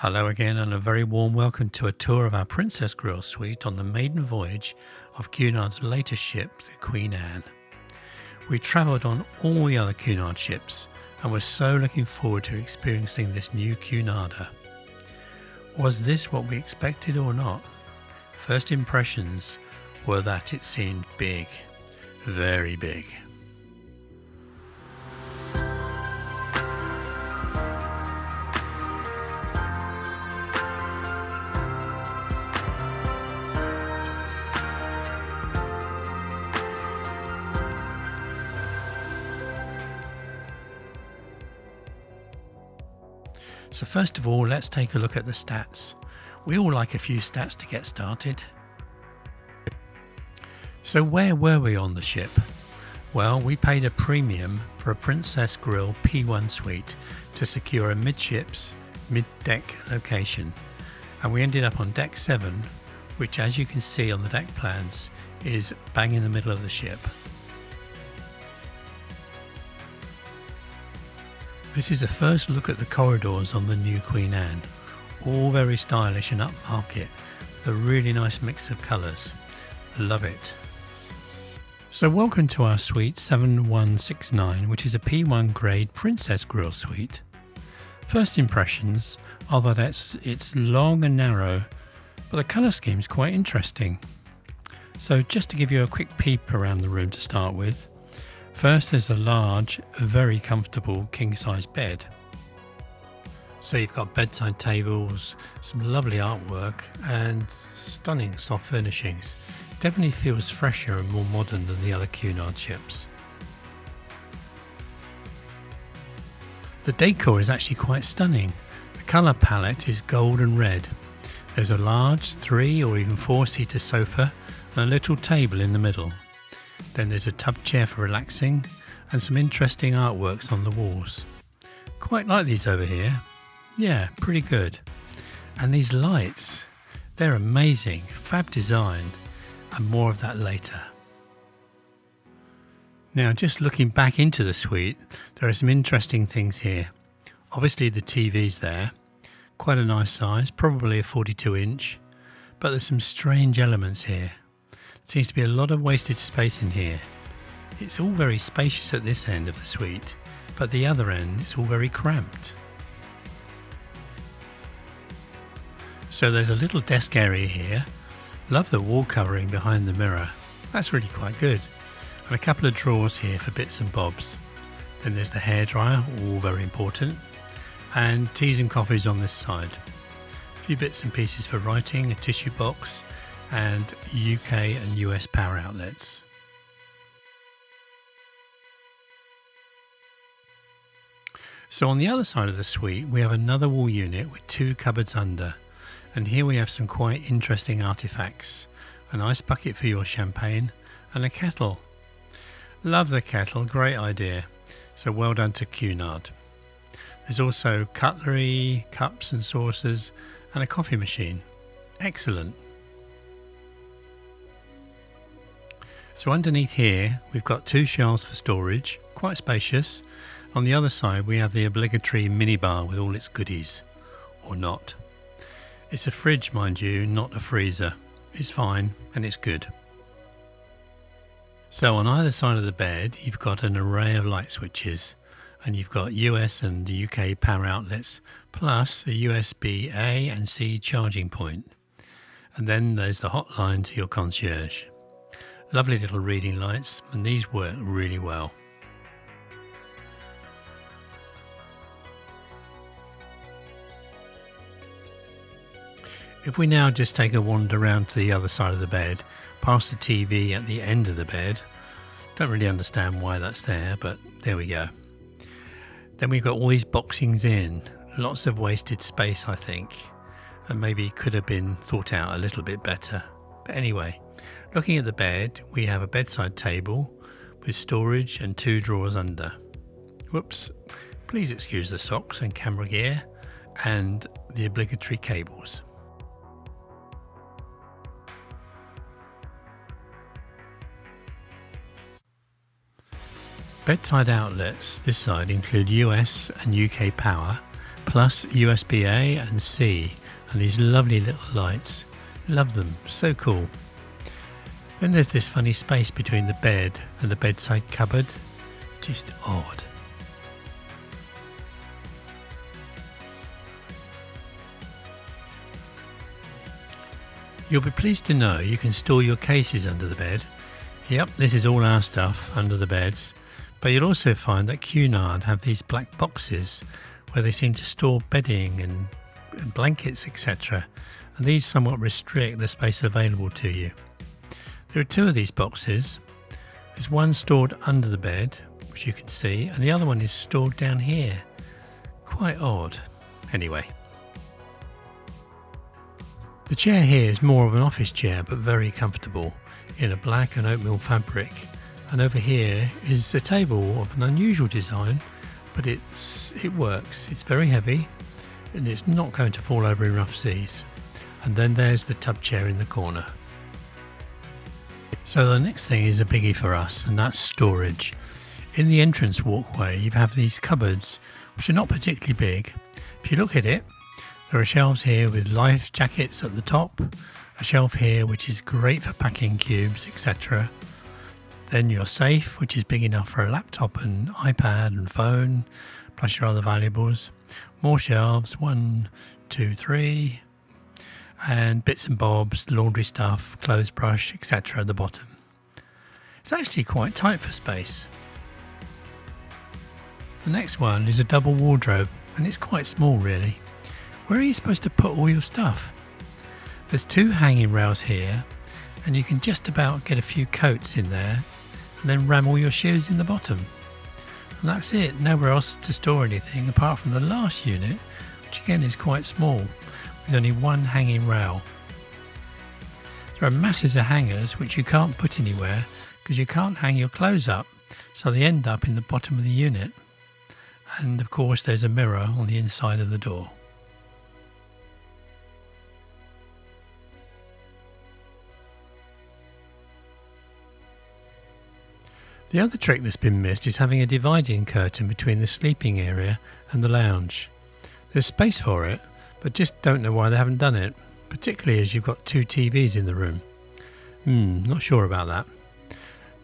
Hello again, and a very warm welcome to a tour of our Princess Grill suite on the maiden voyage of Cunard's latest ship, the Queen Anne. We travelled on all the other Cunard ships and were so looking forward to experiencing this new Cunarder. Was this what we expected or not? First impressions were that it seemed big, very big. So first of all, let's take a look at the stats. We all like a few stats to get started. So where were we on the ship? Well, we paid a premium for a Princess Grill P1 suite to secure a midships, mid-deck location. And we ended up on deck 7, which as you can see on the deck plans, is bang in the middle of the ship. This is a first look at the corridors on the new Queen Anne, all very stylish and upmarket, with a really nice mix of colours. Love it. So welcome to our suite 7169, which is a P1 grade Princess Grill suite. First impressions are that it's long and narrow, but the colour scheme is quite interesting. So just to give you a quick peep around the room to start with, first, there's a large, very comfortable king-size bed. So you've got bedside tables, some lovely artwork and stunning soft furnishings. Definitely feels fresher and more modern than the other Cunard ships. The decor is actually quite stunning. The colour palette is gold and red. There's a large 3 or even 4-seater sofa and a little table in the middle. Then there's a tub chair for relaxing and some interesting artworks on the walls. Quite like these over here. Yeah, pretty good. And these lights, they're amazing, fab design, and more of that later. Now, just looking back into the suite, there are some interesting things here. Obviously the TV's there, quite a nice size, probably a 42-inch, but there's some strange elements here. Seems to be a lot of wasted space in here. It's all very spacious at this end of the suite, but the other end it's all very cramped. So there's a little desk area here. Love the wall covering behind the mirror. That's really quite good. And a couple of drawers here for bits and bobs. Then there's the hairdryer, all very important. And teas and coffees on this side. A few bits and pieces for writing, a tissue box, and UK and US power outlets. So on the other side of the suite we have another wall unit with 2 cupboards under, and here we have some quite interesting artifacts. An ice bucket for your champagne and a kettle. Love the kettle, great idea, so well done to Cunard. There's also cutlery, cups and saucers and a coffee machine. Excellent. So underneath here we've got 2 shelves for storage, quite spacious. On the other side we have the obligatory minibar with all its goodies, or not. It's a fridge, mind you, not a freezer. It's fine and it's good. So on either side of the bed you've got an array of light switches, and you've got US and UK power outlets plus a USB A and C charging point. And then there's the hotline to your concierge. Lovely little reading lights, and these work really well. If we now just take a wander around to the other side of the bed, past the TV at the end of the bed, don't really understand why that's there, but there we go. Then we've got all these boxings in, lots of wasted space I think, and maybe could have been thought out a little bit better. But anyway, looking at the bed, we have a bedside table with storage and 2 drawers under. Whoops, please excuse the socks and camera gear and the obligatory cables. Bedside outlets this side include US and UK power, plus USB-A and C, and these lovely little lights. Love them, so cool. Then there's this funny space between the bed and the bedside cupboard. Just odd. You'll be pleased to know you can store your cases under the bed. Yep, this is all our stuff under the beds. But you'll also find that Cunard have these black boxes where they seem to store bedding and blankets, etc. And these somewhat restrict the space available to you. There are two of these boxes. There's one stored under the bed, which you can see, and the other one is stored down here. Quite odd. Anyway. The chair here is more of an office chair, but very comfortable, in a black and oatmeal fabric. And over here is a table of an unusual design, but it works. It's very heavy, and it's not going to fall over in rough seas. And then there's the tub chair in the corner. So the next thing is a biggie for us, and that's storage. In the entrance walkway, you have these cupboards, which are not particularly big. If you look at it, there are shelves here with life jackets at the top, a shelf here which is great for packing cubes, etc. Then your safe, which is big enough for a laptop and iPad and phone, plus your other valuables. More shelves, 1, 2, 3, and bits and bobs, laundry stuff, clothes brush, etc. at the bottom. It's actually quite tight for space. The next one is a double wardrobe, and it's quite small really. Where are you supposed to put all your stuff? There's 2 hanging rails here, and you can just about get a few coats in there, and then ram all your shoes in the bottom. And that's it, nowhere else to store anything apart from the last unit, which again is quite small, with only 1 hanging rail. There are masses of hangers which you can't put anywhere because you can't hang your clothes up, so they end up in the bottom of the unit. And of course there's a mirror on the inside of the door. The other trick that's been missed is having a dividing curtain between the sleeping area and the lounge. There's space for it, but just don't know why they haven't done it, particularly as you've got 2 TVs in the room. Not sure about that.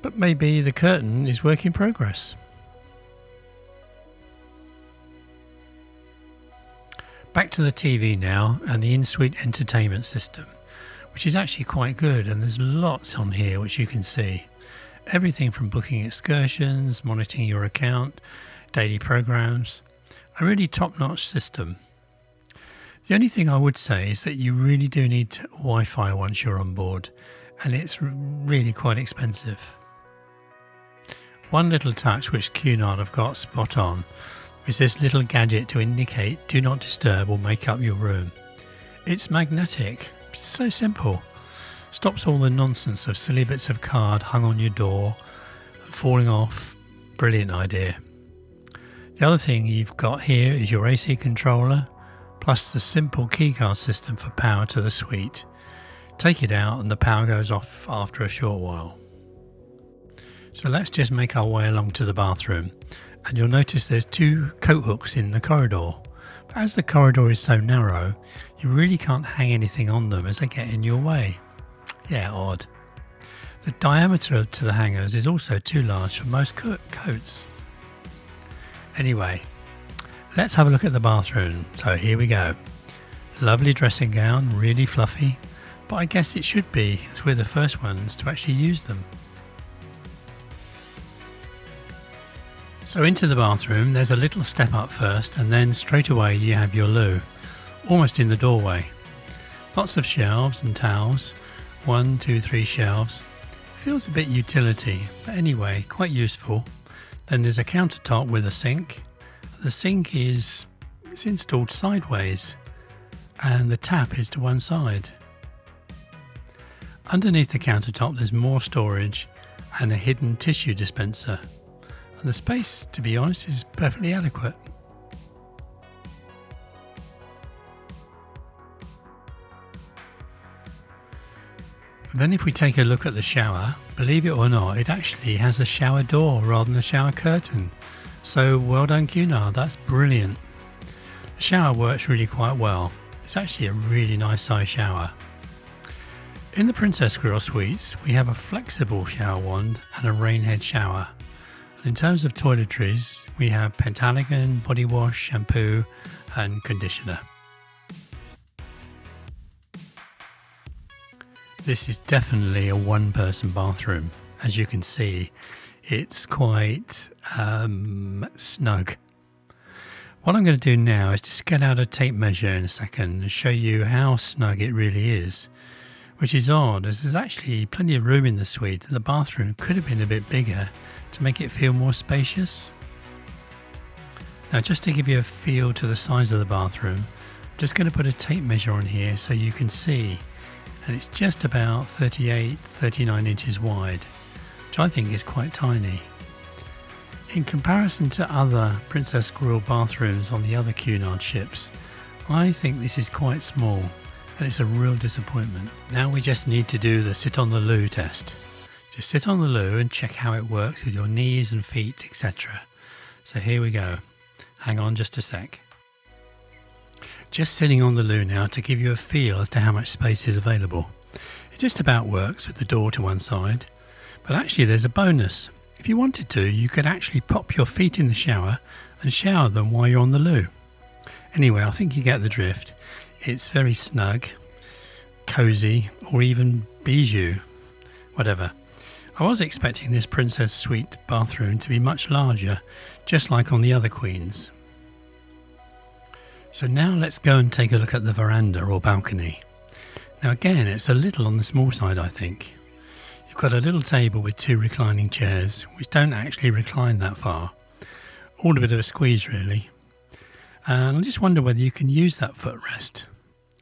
But maybe the curtain is work in progress. Back to the TV now and the in-suite entertainment system, which is actually quite good, and there's lots on here which you can see. Everything from booking excursions, monitoring your account, daily programs. A really top-notch system. The only thing I would say is that you really do need Wi-Fi once you're on board, and it's really quite expensive. One little touch which Cunard have got spot on is this little gadget to indicate do not disturb or make up your room. It's magnetic, it's so simple. Stops all the nonsense of silly bits of card hung on your door, falling off. Brilliant idea. The other thing you've got here is your AC controller, plus the simple keycard system for power to the suite. Take it out and the power goes off after a short while. So let's just make our way along to the bathroom, and you'll notice there's 2 coat hooks in the corridor. But as the corridor is so narrow, you really can't hang anything on them as they get in your way. Yeah, odd. The diameter to the hangers is also too large for most coats. Anyway, let's have a look at the bathroom. So here we go. Lovely dressing gown, really fluffy, but I guess it should be, as we're the first ones to actually use them. So into the bathroom, there's a little step up first, and then straight away you have your loo, almost in the doorway. Lots of shelves and towels. 1, 2, 3 shelves. Feels a bit utility, but anyway, quite useful. Then there's a countertop with a sink. The sink is installed sideways, and the tap is to one side. Underneath the countertop there's more storage and a hidden tissue dispenser. And the space, to be honest, is perfectly adequate. Then if we take a look at the shower, believe it or not, it actually has a shower door rather than a shower curtain. So well done Cunard, that's brilliant. The shower works really quite well. It's actually a really nice size shower. In the Princess Grill suites, we have a flexible shower wand and a rainhead shower. And in terms of toiletries, we have Pentalagon, body wash, shampoo and conditioner. This is definitely a one-person bathroom. As you can see, it's quite snug. What I'm going to do now is just get out a tape measure in a second and show you how snug it really is, which is odd as there's actually plenty of room in the suite and the bathroom could have been a bit bigger to make it feel more spacious. Now, just to give you a feel to the size of the bathroom, I'm just going to put a tape measure on here so you can see, and it's just about 39 inches wide, which I think is quite tiny. In comparison to other Princess Grill bathrooms on the other Cunard ships, I think this is quite small and it's a real disappointment. Now we just need to do the sit on the loo test. Just sit on the loo and check how it works with your knees and feet, etc. So here we go. Hang on just a sec. Just sitting on the loo now to give you a feel as to how much space is available. It just about works with the door to one side, but actually there's a bonus. If you wanted to, you could actually pop your feet in the shower and shower them while you're on the loo. Anyway, I think you get the drift. It's very snug, cozy, or even bijou, whatever. I was expecting this Princess Suite bathroom to be much larger, just like on the other queens. So now let's go and take a look at the veranda or balcony. Now again, it's a little on the small side, I think. You've got a little table with two reclining chairs, which don't actually recline that far. All a bit of a squeeze, really. And I just wonder whether you can use that footrest.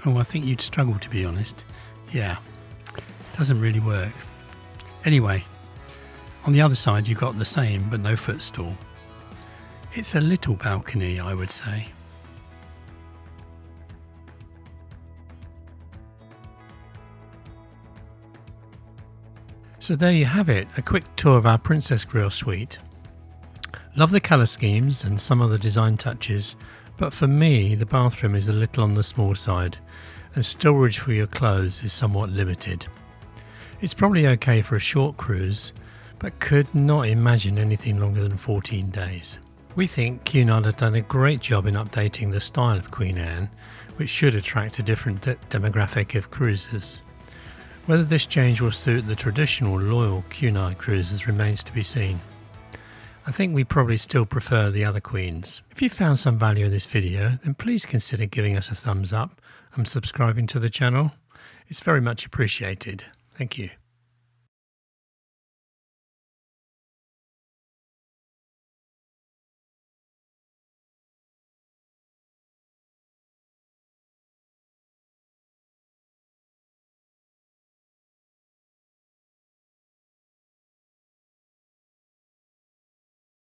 Oh, I think you'd struggle, to be honest. Yeah, it doesn't really work. Anyway, on the other side you've got the same, but no footstool. It's a little balcony, I would say. So there you have it, a quick tour of our Princess Grill suite. Love the colour schemes and some of the design touches, but for me the bathroom is a little on the small side and storage for your clothes is somewhat limited. It's probably okay for a short cruise, but could not imagine anything longer than 14 days. We think Cunard have done a great job in updating the style of Queen Anne, which should attract a different demographic of cruisers. Whether this change will suit the traditional loyal Cunard cruisers remains to be seen. I think we probably still prefer the other queens. If you found some value in this video, then please consider giving us a thumbs up and subscribing to the channel. It's very much appreciated. Thank you.